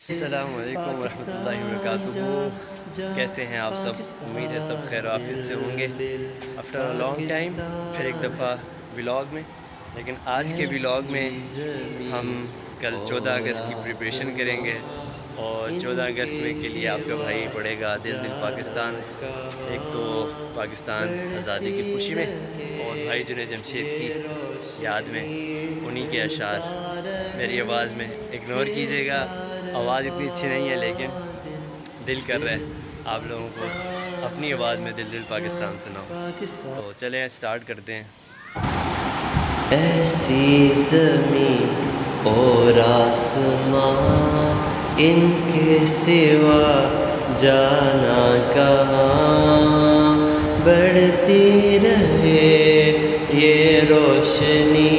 السلام علیکم ورحمۃ اللہ وبرکاتہ۔ کیسے ہیں آپ سب؟ امید ہے سب خیر و عافیت سے ہوں گے۔ آفٹر اے لانگ ٹائم پھر ایک دفعہ ولاگ میں، لیکن آج کے ولاگ میں ہم کل 14 اگست کی پریپریشن کریں گے، اور 14 اگست میں کے لیے آپ کا بھائی پڑھے گا دل دل پاکستان۔ ایک تو پاکستان آزادی کی خوشی میں، اور بھائی جنید جمشید کی یاد میں انہی کے اشعار میری آواز میں اگنور کیجیے گا۔ آواز اتنی اچھی نہیں ہے، لیکن دل کر رہا ہے آپ لوگوں کو اپنی آواز میں دل دل پاکستان سناؤ۔ تو چلیں اسٹارٹ کرتے ہیں۔ ایسی زمین اور آسمان، ان کے سوا جانا کہاں، بڑھتی رہے یہ روشنی،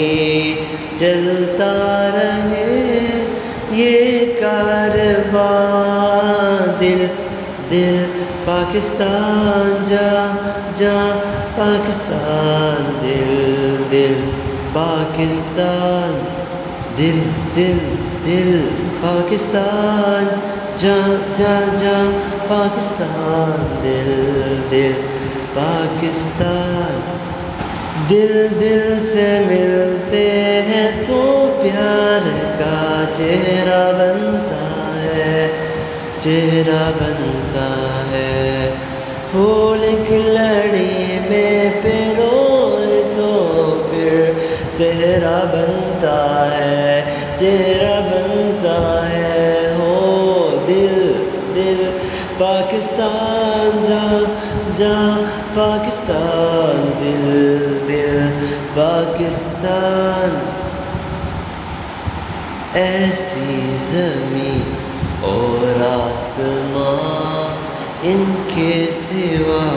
چلتا رہے یہ کارواں، دل دل پاکستان جا جا پاکستان، دل دل پاکستان، دل دل دل پاکستان، جا جا جا پاکستان، دل دل پاکستان۔ دل دل سے ملتے ہیں تو پیار کا چہرہ بنتا ہے، چہرہ بنتا ہے۔ پھول کی لڑی میں پیروئے تو پھر صحرا بنتا ہے، چہرہ بنتا ہے۔ ہو دل دل پاکستان جا جا پاکستان، دل دل پاکستان۔ ایسی زمین اور آسمان، ان کے سوا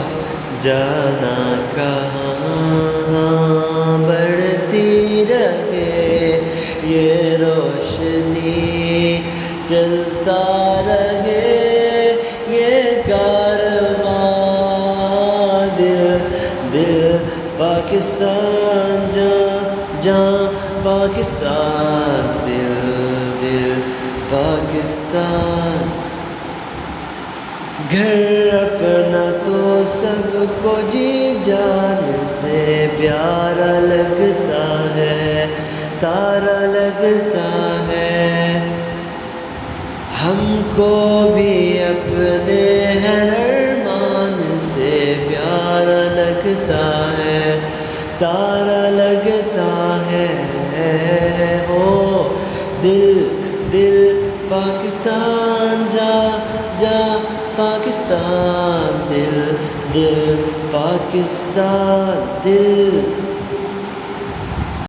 جانا کہاں، بڑھتی رہے یہ روشنی، چلتا رہے یہ کارواں، دل دل پاکستان جا جا پاکستان، دل دل پاکستان۔ گھر اپنا تو سب کو جی جان سے پیارا لگتا ہے، تارا لگتا ہے۔ ہم کو بھی اپنے ہر ارمان سے پیارا لگتا ہے، تارا لگتا ہے۔ او دل دل پاکستان جا جا پاکستان، دل دل پاکستان، دل